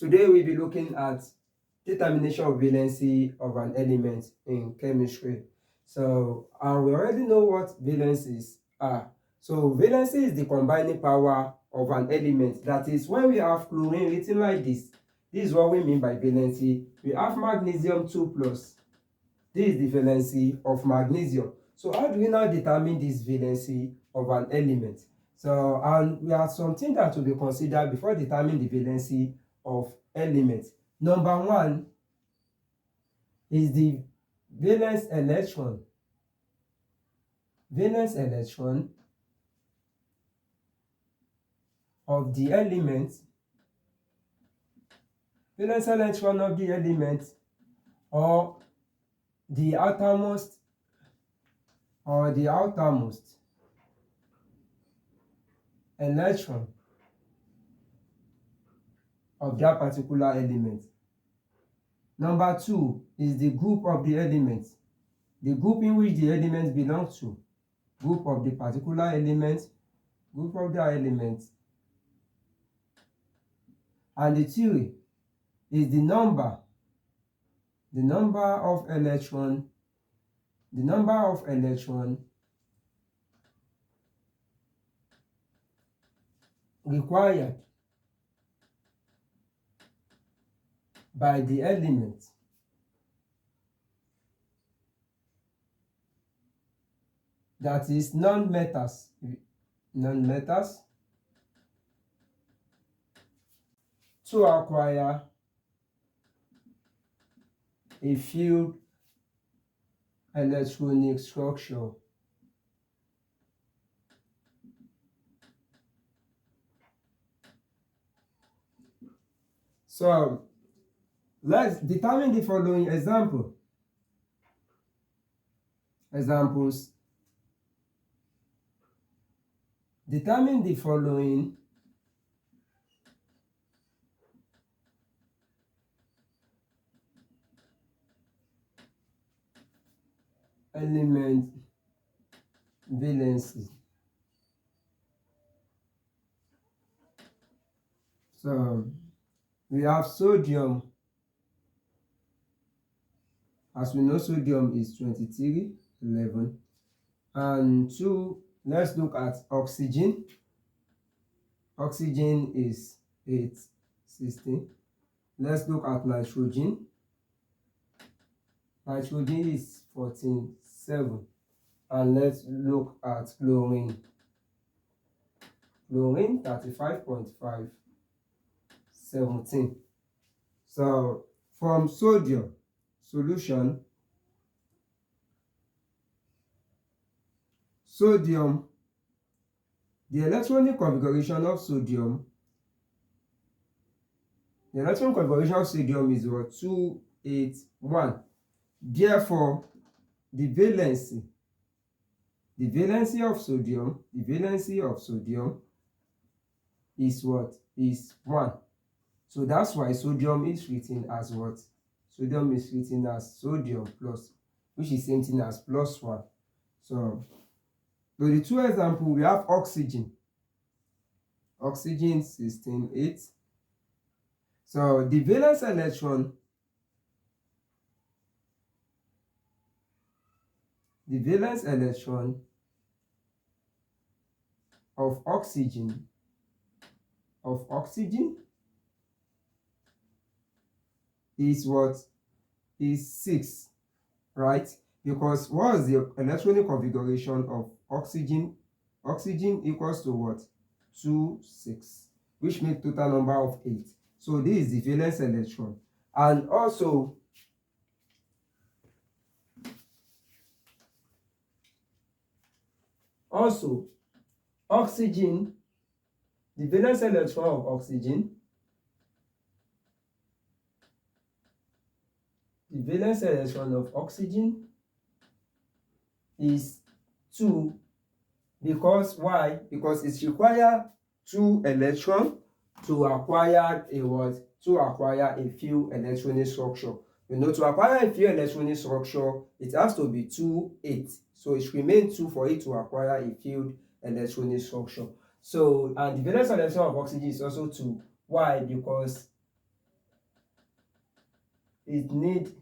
Today we'll be looking at determination of valency of an element in chemistry. So, and we already know what valencies are. So, valency is the combining power of an element. That is, when we have chlorine written like this is what we mean by valency. We have magnesium 2 plus. This is the valency of magnesium. So, how do we now determine this valency of an element? So, and we have something that will be considered before determining the valency of elements. Number one is the valence electron. Valence electron of the element. Valence electron of the element, or the outermost electron of that particular element. Number two is the group of the element, the group in which the element belongs to, group of the particular element, group of the element. And the three is the number of electron required by the element that is non-metals to acquire a field electronic structure. So let's determine the following examples. Determine the following element valency. So we have sodium. As we know, sodium is 2311. And two, let's look at oxygen. Oxygen is 816. Let's look at nitrogen. Nitrogen is 147. And let's look at chlorine. Chlorine 35.5, 17. So from sodium solution, the electronic configuration of sodium is what? 281. Therefore, the valency of sodium is what? Is 1. So that's why sodium is written as what? Sodium is written as sodium plus, which is same thing as plus 1. So the two examples, we have oxygen. Oxygen 16.8. So the valence electron of oxygen is what? Is 6, right? Because what is the electronic configuration of oxygen? Oxygen equals to what? 2, 6, which makes total number of 8. So this is the valence electron. And also oxygen, the valence electron of oxygen, is 2. Because why? Because it requires 2 electrons to acquire a what? To acquire a few electronic structure. You know, to acquire a few electronic structure, it has to be 2, 8. So it remains 2 for it to acquire a field electronic structure. So, and the valence electron of oxygen is also 2. Why? Because it needs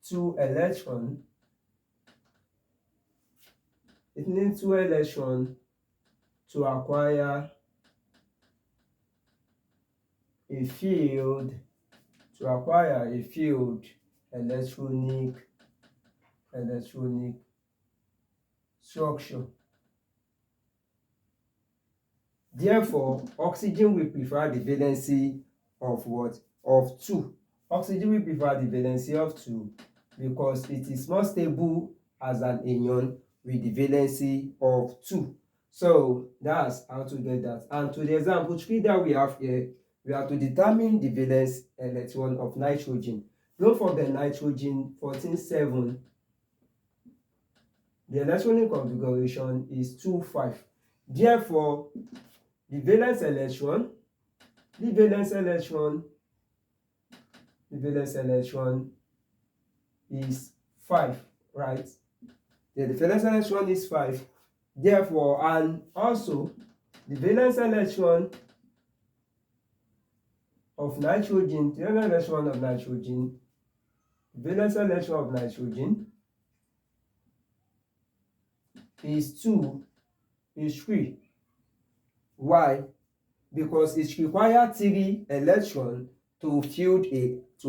2 electrons. It needs 2 electrons to acquire a field, electronic structure. Therefore, oxygen will prefer the valency of what? Of 2. Oxygen will prefer the valency of 2 because it is more stable as an anion with the valency of 2. So that's how to get that. And to the example 3 that we have here, we have to determine the valence electron of nitrogen. Don't forget nitrogen 14.7. The electronic configuration is 2,5. Therefore, the valence electron is 5, right? Yeah, the valence electron is 5. Therefore, and also the valence electron of nitrogen, valence electron of nitrogen is 3. Why? Because it requires 3 electrons to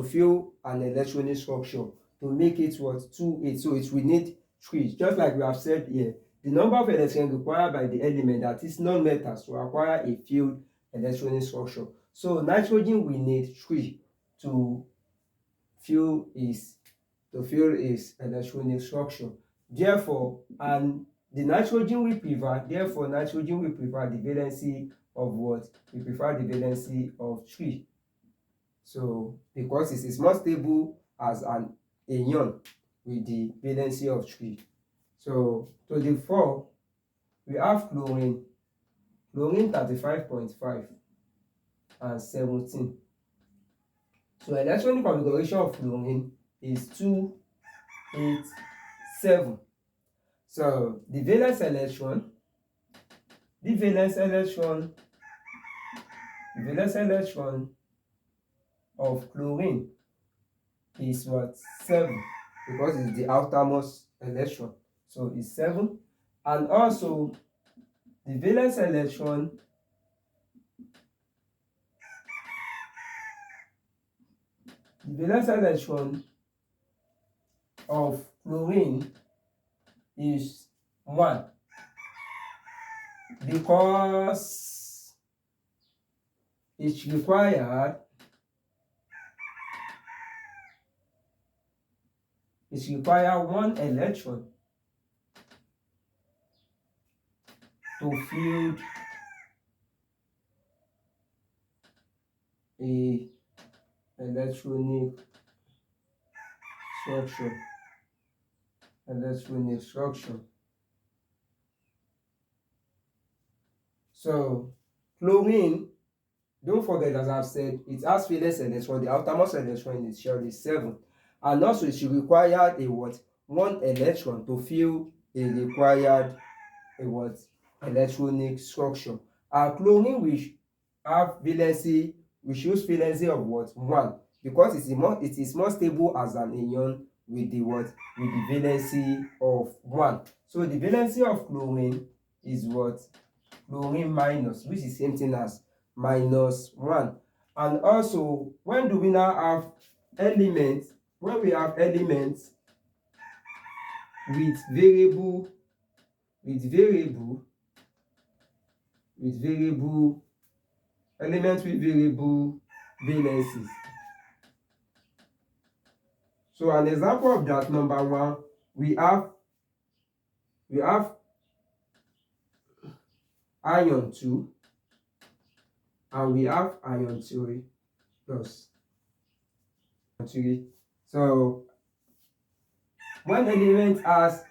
fill an electronic structure to make it what? 2,8. So it will need 3. Just like we have said here, the number of electrons required by the element, that is non-metals, to acquire a filled electronic structure. So nitrogen will need 3 to fill its electronic structure. Therefore, and the nitrogen will prefer, the valency of what? We prefer the valency of 3. So because it is more stable as an anion with the valency of 3. So to the 4, we have chlorine 35.5 and 17. So electronic configuration of chlorine is 2, 8, 7. So the valence electron of chlorine is what? 7, because it's the outermost electron. So it's 7. And also the valence electron of chlorine is 1, because it required 1 electron to fill a electronic structure. So chlorine, don't forget, as I've said, it has valence electron. The outermost electron in its shell is 7. And also it required a what? 1 electron to fill a required electronic structure. And chlorine which have valency, we choose valency of what? 1, because it is more stable as an anion with the what? With the valency of 1. So the valency of chlorine is what? Chlorine minus, which is same thing as -1. And also, when do we now have elements? When we have elements with variable valencies. So an example of that, number 1, we have iron 2 and we have iron 3 plus 3. So when element has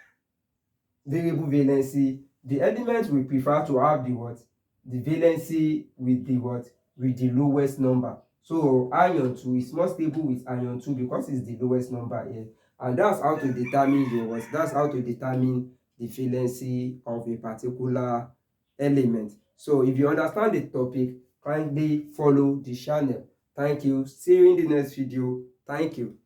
variable valency, the element will prefer to have the what? The valency with the what? With the lowest number. So iron 2 is more stable with iron 2 because it's the lowest number here. And that's how to determine the valency of a particular element. So if you understand the topic, kindly follow the channel. Thank you. See you in the next video. Thank you.